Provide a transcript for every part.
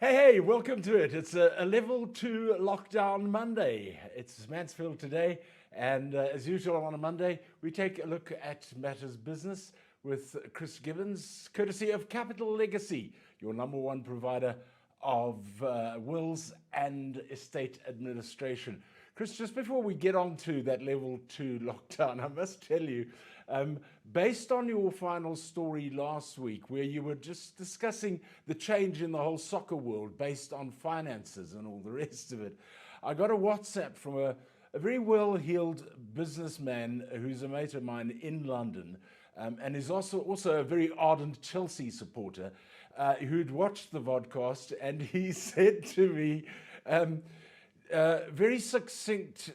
Hey, welcome to it. It's a level 2 lockdown Monday. It's Mansfield today, and as usual on a Monday, we take a look at matters business with Chris Gibbons, courtesy of Capital Legacy, your number one provider of wills and estate administration. Chris, just before we get on to that level 2 lockdown, I must tell you, based on your final story last week, where you were just discussing the change in the whole soccer world based on finances and all the rest of it, I got a WhatsApp from a very well-heeled businessman who's a mate of mine in London, and is also a very ardent Chelsea supporter, who'd watched the vodcast, and he said to me, very succinct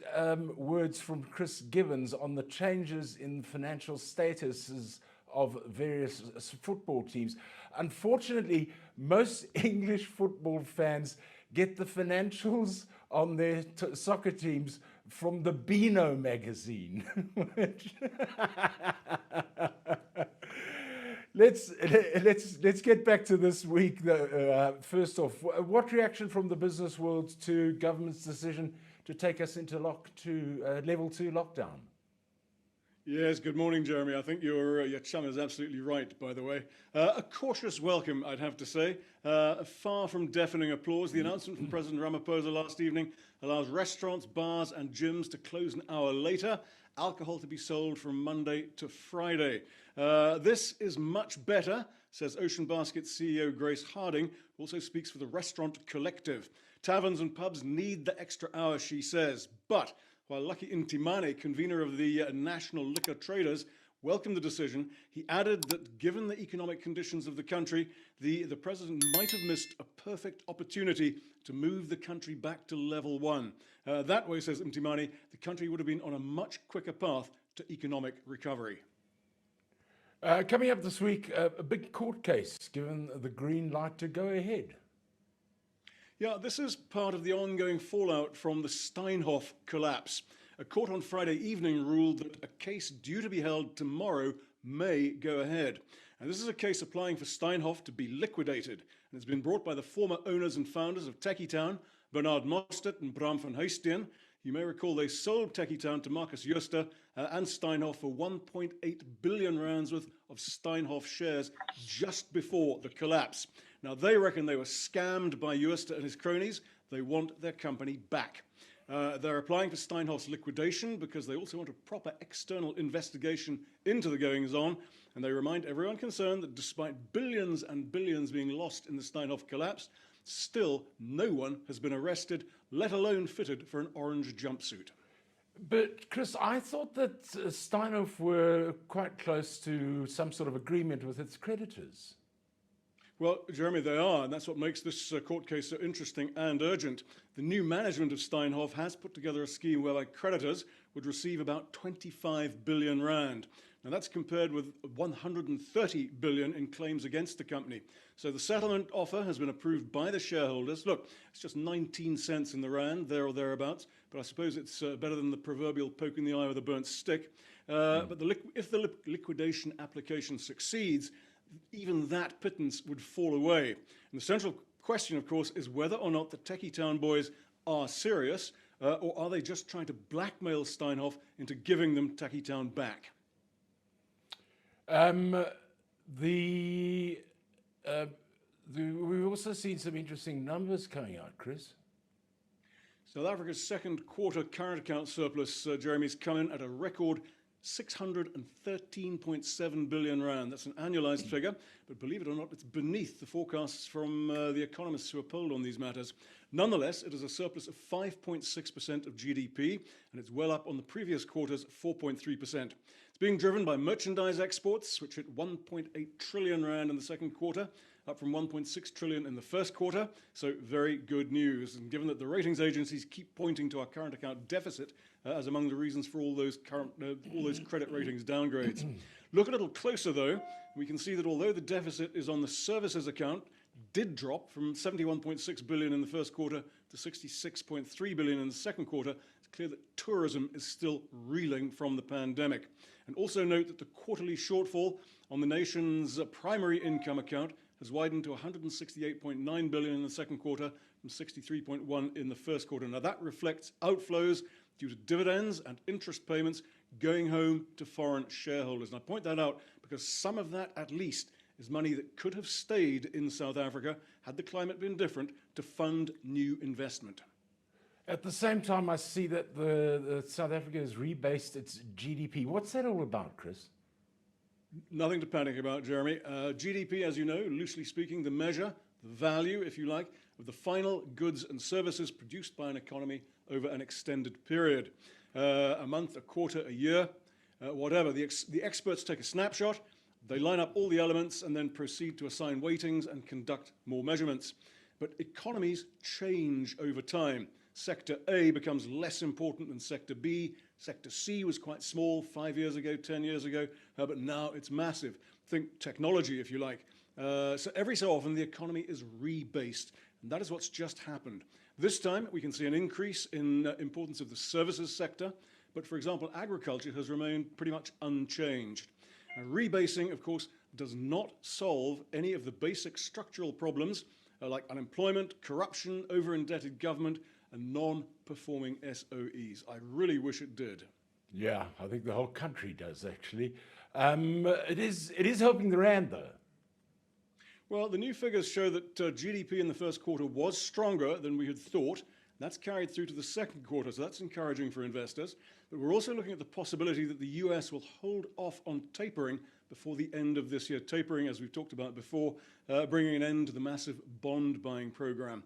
words from Chris Gibbons on the changes in financial statuses of various football teams. Unfortunately, most English football fans get the financials on their soccer teams from the Beano magazine. Let's get back to this week. First off, what reaction from the business world to government's decision to take us into level 2 lockdown? Yes, good morning, Jeremy. I think your chum is absolutely right, by the way. A cautious welcome, I'd have to say. Far from deafening applause, the announcement from President Ramaphosa last evening allows restaurants, bars and gyms to close an hour later, alcohol to be sold from Monday to Friday. This is much better, says Ocean Basket CEO Grace Harding, who also speaks for the Restaurant Collective. Taverns and pubs need the extra hour, she says. But while Lucky Ntimane, convener of the National Liquor Traders, welcomed the decision, he added that given the economic conditions of the country, the president might have missed a perfect opportunity to move the country back to level 1. That way, says Ntimane, the country would have been on a much quicker path to economic recovery. Coming up this week, a big court case given the green light to go ahead. Yeah, this is part of the ongoing fallout from the Steinhoff collapse. A court on Friday evening ruled that a case due to be held tomorrow may go ahead. And this is a case applying for Steinhoff to be liquidated. And it's been brought by the former owners and founders of Techie Town, Bernard Mostert and Bram van Huisteen. You may recall they sold Techie Town to Marcus Jooste and Steinhoff for 1.8 billion rands worth of Steinhoff shares just before the collapse. Now, they reckon they were scammed by Jooste and his cronies. They want their company back. They're applying for Steinhoff's liquidation because they also want a proper external investigation into the goings-on. And they remind everyone concerned that despite billions and billions being lost in the Steinhoff collapse, still no one has been arrested, let alone fitted for an orange jumpsuit. But Chris, I thought that Steinhoff were quite close to some sort of agreement with its creditors. Well, Jeremy, they are, and that's what makes this court case so interesting and urgent. The new management of Steinhoff has put together a scheme whereby creditors would receive about 25 billion rand. Now, that's compared with 130 billion in claims against the company. So the settlement offer has been approved by the shareholders. Look, it's just 19 cents in the rand, there or thereabouts, but I suppose it's better than the proverbial poke in the eye with a burnt stick. But if the liquidation application succeeds, even that pittance would fall away. And the central question, of course, is whether or not the Techie Town boys are serious, or are they just trying to blackmail Steinhoff into giving them Techie Town back? We've also seen some interesting numbers coming out, Chris. South Africa's second quarter current account surplus, Jeremy's come in at a record 613.7 billion rand. That's an annualized figure, but believe it or not, it's beneath the forecasts from the economists who are polled on these matters. Nonetheless, it is a surplus of 5.6% of GDP, and it's well up on the previous quarter's 4.3%. It's being driven by merchandise exports, which hit 1.8 trillion rand in the second quarter, up from 1.6 trillion in the first quarter. So very good news. And given that the ratings agencies keep pointing to our current account deficit as among the reasons for all those credit ratings downgrades. Look a little closer, though. We can see that although the deficit is on the services account, did drop from 71.6 billion in the first quarter to 66.3 billion in the second quarter. It's clear that tourism is still reeling from the pandemic. And also note that the quarterly shortfall on the nation's primary income account has widened to 168.9 billion in the second quarter from 63.1 in the first quarter. Now that reflects outflows due to dividends and interest payments going home to foreign shareholders. And I point that out because some of that, at least, is money that could have stayed in South Africa had the climate been different to fund new investment. At the same time, I see that the South Africa has rebased its GDP. What's that all about, Chris? Nothing to panic about, Jeremy. GDP, as you know, loosely speaking, the measure, the value, if you like, of the final goods and services produced by an economy over an extended period. A month, a quarter, a year, whatever. The experts take a snapshot, they line up all the elements and then proceed to assign weightings and conduct more measurements. But economies change over time. Sector A becomes less important than Sector B. Sector C was quite small 5 years ago, 10 years ago, but now it's massive. Think technology, if you like. So every so often, the economy is rebased, and that is what's just happened. This time, we can see an increase in importance of the services sector, but for example, agriculture has remained pretty much unchanged. Now, rebasing, of course, does not solve any of the basic structural problems like unemployment, corruption, over-indebted government, and non-performing SOEs. I really wish it did. Yeah, I think the whole country does, actually. It is helping the rand, though. Well, the new figures show that GDP in the first quarter was stronger than we had thought. That's carried through to the second quarter, so that's encouraging for investors. But we're also looking at the possibility that the US will hold off on tapering before the end of this year. Tapering, as we've talked about before, bringing an end to the massive bond buying program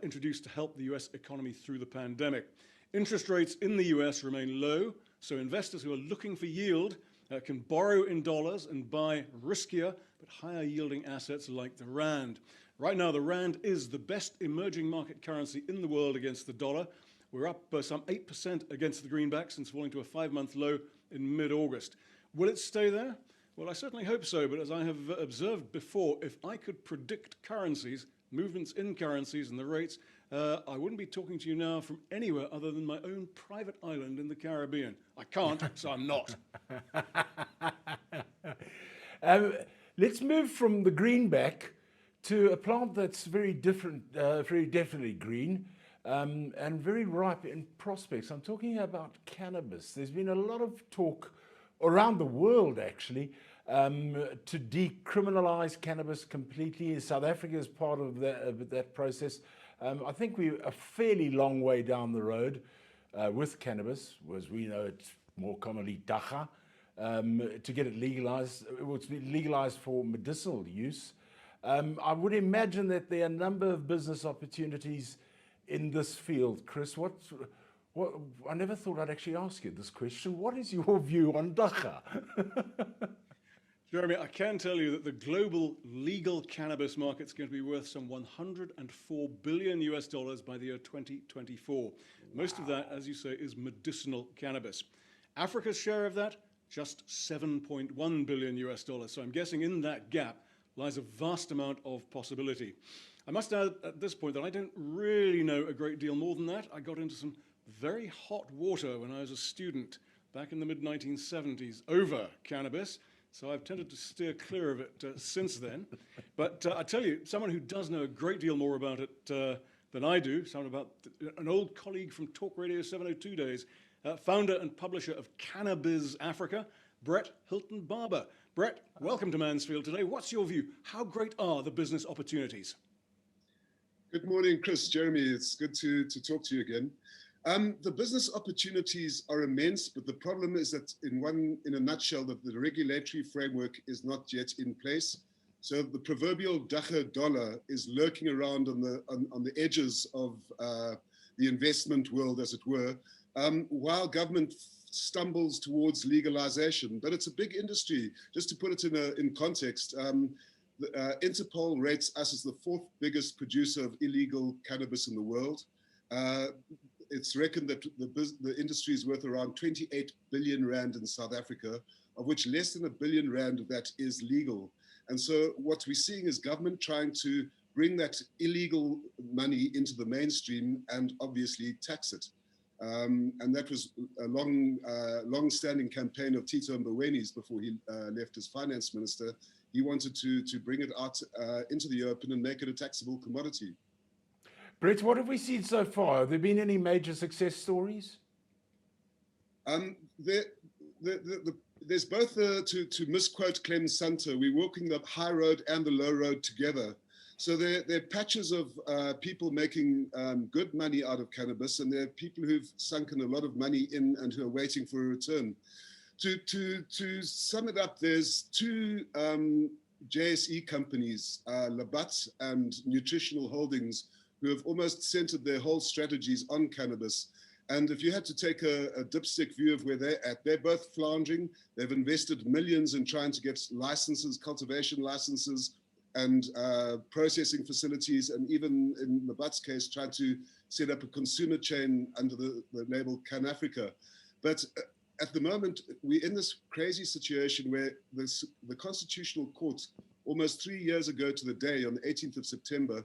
introduced to help the US economy through the pandemic. Interest rates in the US remain low, so investors who are looking for yield can borrow in dollars and buy riskier but higher yielding assets like the rand. Right now, the rand is the best emerging market currency in the world against the dollar. We're up some 8% against the greenback since falling to a 5-month low in mid-August. Will it stay there? Well, I certainly hope so, but as I have observed before, if I could predict currencies, movements in currencies and the rates, I wouldn't be talking to you now from anywhere other than my own private island in the Caribbean. I can't, so I'm not. Let's move from the greenback to a plant that's very different, very definitely green, and very ripe in prospects. I'm talking about cannabis. There's been a lot of talk around the world, actually, to decriminalize cannabis completely. South Africa is part of that process. I think we're a fairly long way down the road with cannabis, as we know it's more commonly dagga, to get it legalized. It was legalized for medicinal use. I would imagine that there are a number of business opportunities in this field. Chris, what I never thought I'd actually ask you this question. What is your view on dagga? Jeremy, I can tell you that the global legal cannabis market is going to be worth some $104 billion by the year 2024. Wow. Most of that, as you say, is medicinal cannabis. Africa's share of that, just $7.1 billion. So I'm guessing in that gap lies a vast amount of possibility. I must add at this point that I don't really know a great deal more than that. I got into some very hot water when I was a student back in the mid-1970s over cannabis. So I've tended to steer clear of it since then. But I tell you, someone who does know a great deal more about it than I do, someone about an old colleague from Talk Radio 702 days, founder and publisher of CANNABIS Africa, Brett Hilton Barber. Brett, welcome to Mansfield today. What's your view? How great are the business opportunities? Good morning, Chris, Jeremy. It's good to talk to you again. The business opportunities are immense, but the problem is that in a nutshell, that the regulatory framework is not yet in place. So the proverbial dagga dollar is lurking around on the edges of the investment world, as it were, while government stumbles towards legalization. But it's a big industry. Just to put it in context, Interpol rates us as the 4th biggest producer of illegal cannabis in the world. It's reckoned that the industry is worth around 28 billion rand in South Africa, of which less than 1 billion rand of that is legal. And so what we're seeing is government trying to bring that illegal money into the mainstream and obviously tax it. And that was a long-standing campaign of Tito Mbowene's before he left as finance minister. he wanted to bring it out into the open and make it a taxable commodity. Brett, what have we seen so far? Have there been any major success stories? There's both, to misquote Clem Sunter, we're walking the high road and the low road together. So there are patches of people making good money out of cannabis, and there are people who've sunken a lot of money in and who are waiting for a return. To sum it up, there's two JSE companies, Labatt and Nutritional Holdings, who have almost centered their whole strategies on cannabis. And if you had to take a dipstick view of where they're at, they're both floundering. They've invested millions in trying to get licenses, cultivation licenses, and processing facilities, and even in Labatt's case, tried to set up a consumer chain under the label CANNAFrica. But at the moment, we're in this crazy situation where the Constitutional Court, almost 3 years ago to the day, on the 18th of September,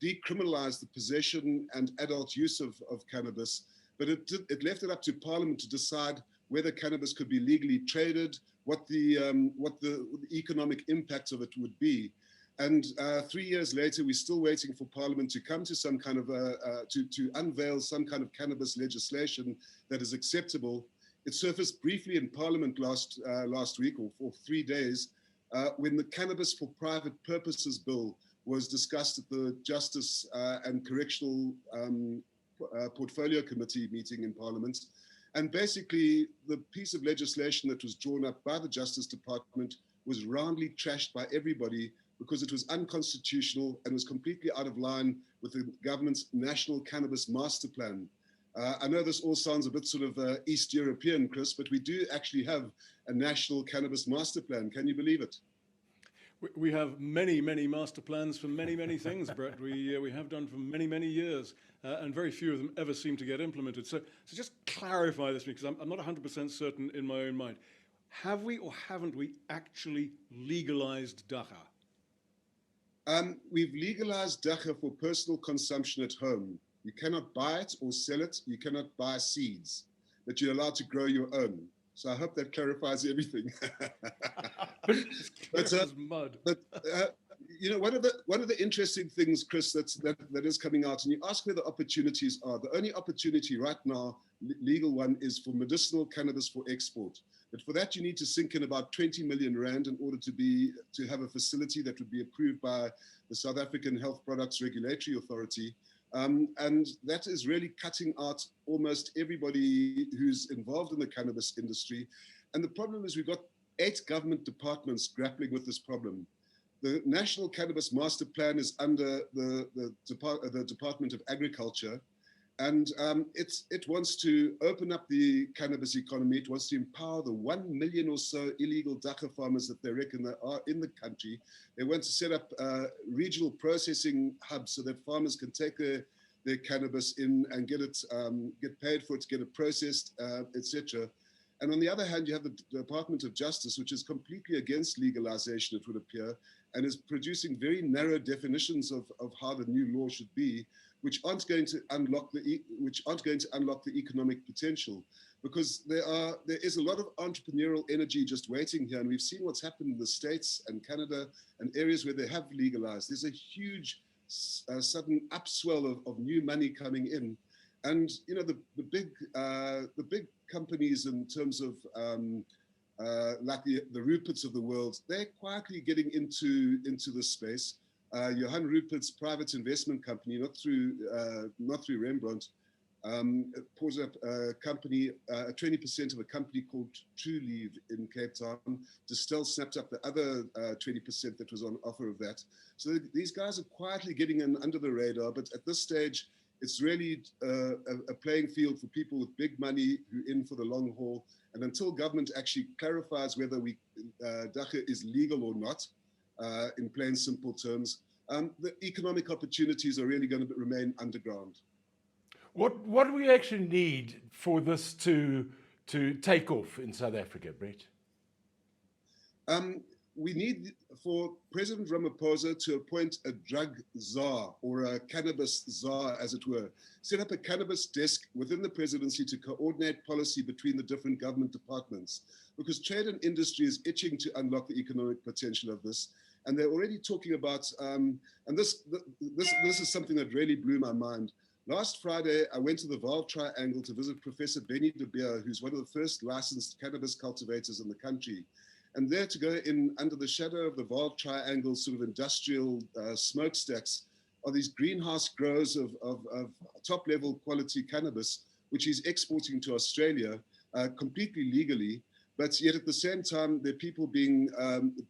decriminalized the possession and adult use of cannabis, but it left it up to Parliament to decide whether cannabis could be legally traded, what the economic impact of it would be. And 3 years later, we're still waiting for Parliament to come to some kind of to unveil some kind of cannabis legislation that is acceptable. It surfaced briefly in Parliament last week, or for 3 days, when the Cannabis for Private Purposes Bill was discussed at the Justice and Correctional Portfolio Committee meeting in Parliament. And basically, the piece of legislation that was drawn up by the Justice Department was roundly trashed by everybody because it was unconstitutional and was completely out of line with the government's National Cannabis Master Plan. I know this all sounds a bit sort of East European, Chris, but we do actually have a National Cannabis Master Plan. Can you believe it? We have many, many master plans for many, many things, Brett. We have done for many, many years, and very few of them ever seem to get implemented. So just clarify this, because I'm not 100% certain in my own mind. Have we or haven't we actually legalized dacha? We've legalized dacha for personal consumption at home. You cannot buy it or sell it. You cannot buy seeds, but you're allowed to grow your own. So I hope that clarifies everything. But you know, one of the interesting things, Chris, that is coming out, and you ask where the opportunities are. The only opportunity right now, legal one, is for medicinal cannabis for export. But for that, you need to sink in about 20 million rand in order to have a facility that would be approved by the South African Health Products Regulatory Authority. And that is really cutting out almost everybody who's involved in the cannabis industry. And the problem is we've got 8 government departments grappling with this problem. The National Cannabis Master Plan is under the Department of Agriculture. And it wants to open up the cannabis economy. It wants to empower the 1 million or so illegal dacha farmers that they reckon there are in the country. They want to set up regional processing hubs so that farmers can take their cannabis in and get paid for it, get it processed, etc. And on the other hand, you have the Department of Justice, which is completely against legalization, it would appear, and is producing very narrow definitions of how the new law should be, which aren't going to unlock the economic potential, because there is a lot of entrepreneurial energy just waiting here, and we've seen what's happened in the States and Canada and areas where they have legalized. There's a huge sudden upswell of new money coming in, and you know the big companies in terms of like the Ruperts of the world, they're quietly getting into this space. Johan Rupert's private investment company, not through Rembrandt, pulls up a company, 20% of a company called True Leave in Cape Town. Distel snapped up the other 20% that was on offer of that. So these guys are quietly getting in under the radar, but at this stage, it's really a playing field for people with big money who are in for the long haul. And until government actually clarifies whether dacha is legal or not, in plain simple terms, the economic opportunities are really going to remain underground. What do we actually need for this to take off in South Africa, Brett? we need for President Ramaphosa to appoint a drug czar or a cannabis czar, as it were, set up a cannabis desk within the presidency to coordinate policy between the different government departments, because trade and industry is itching to unlock the economic potential of this. And they're already talking about, and this is something that really blew my mind. Last Friday, I went to the Vaal Triangle to visit Professor Benny de Beer, who's one of the first licensed cannabis cultivators in the country. And there, to go in under the shadow of the Vaal Triangle sort of industrial smokestacks are these greenhouse grows of top level quality cannabis, which he's exporting to Australia completely legally. But yet at the same time, there are people being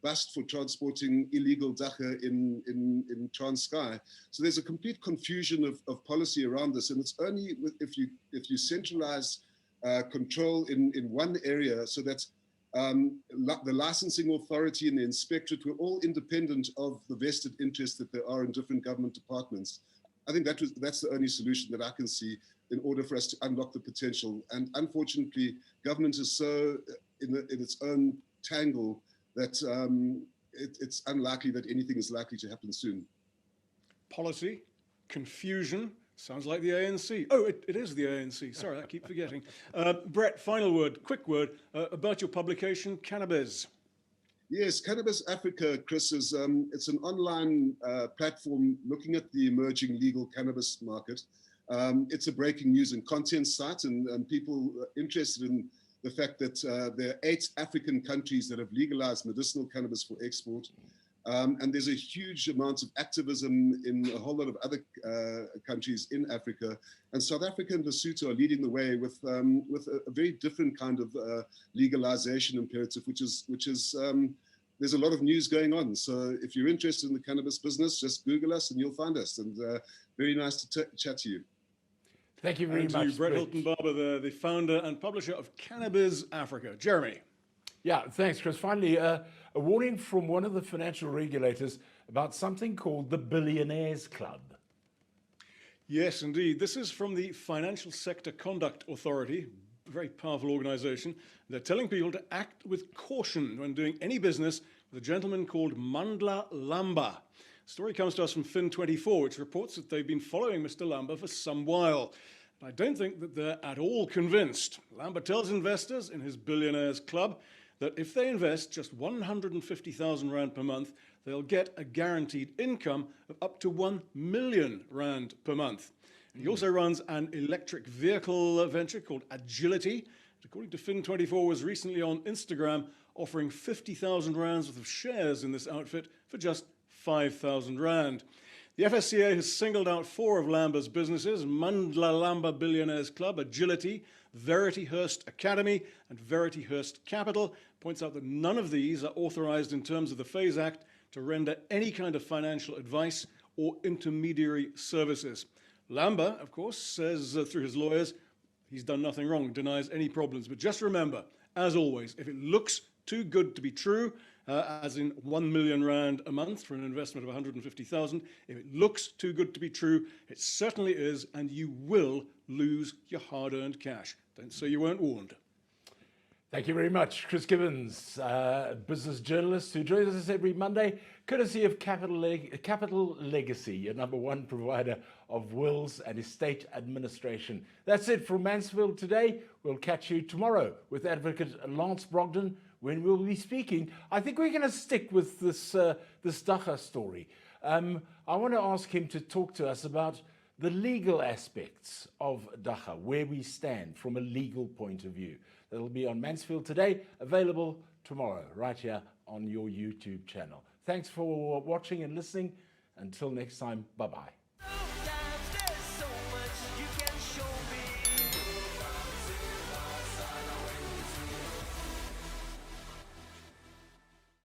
bussed for transporting illegal dacha in Transkei. So there's a complete confusion of policy around this. And it's only if you centralize control in one area, so that the licensing authority and the inspectorate were all independent of the vested interests that there are in different government departments. I think that's the only solution that I can see in order for us to unlock the potential. And unfortunately, government is so in its own tangle that it's unlikely that anything is likely to happen soon. Policy, confusion, sounds like the ANC. Oh, it is the ANC. Sorry, I keep forgetting. Brett, final word, quick word about your publication, CANNABIS. Yes, Cannabis Africa, Chris, is it's an online platform looking at the emerging legal cannabis market. It's a breaking news and content site, and people interested in the fact that there are 8 African countries that have legalized medicinal cannabis for export. And there's a huge amount of activism in a whole lot of other countries in Africa. And South Africa and Lesotho are leading the way with a very different kind of legalization imperative, which is there's a lot of news going on. So if you're interested in the cannabis business, just Google us and you'll find us. And very nice to chat to you. Thank you very much. Brett Hilton Barber, the founder and publisher of CANNABIS Africa. Jeremy. Yeah, thanks, Chris. Finally, a warning from one of the financial regulators about something called the Billionaires Club. Yes, indeed. This is from the Financial Sector Conduct Authority, a very powerful organization. They're telling people to act with caution when doing any business with a gentleman called Mandla Lamba. The story comes to us from Fin24, which reports that they've been following Mr. Lamba for some while. I don't think that they're at all convinced. Lamba tells investors in his Billionaires Club that if they invest just 150,000 Rand per month, they'll get a guaranteed income of up to 1 million Rand per month. He also runs an electric vehicle venture called Agility. According to Fin24, was recently on Instagram offering 50,000 Rands worth of shares in this outfit for just 5,000 Rand. The FSCA has singled out 4 of Lamba's businesses: Mandla Lamba Billionaires Club, Agility, Verity Hearst Academy, and Verity Hearst Capital. Points out that none of these are authorized in terms of the FASE Act to render any kind of financial advice or intermediary services. Lamba, of course, says through his lawyers he's done nothing wrong, denies any problems. But just remember, as always, if it looks too good to be true, as in 1 million Rand a month for an investment of 150,000, if it looks too good to be true, it certainly is, and you will lose your hard-earned cash. Don't say you weren't warned. Thank you very much. Chris Gibbons, business journalist who joins us every Monday, courtesy of Capital Legacy, your #1 provider of wills and estate administration. That's it from Mansfield today. We'll catch you tomorrow with Advocate Lance Brogden, when we'll be speaking. I think we're going to stick with this dacha story. I want to ask him to talk to us about the legal aspects of dacha, where we stand from a legal point of view. That'll be on Mansfield Today, available tomorrow, right here on your YouTube channel. Thanks for watching and listening. Until next time, bye-bye.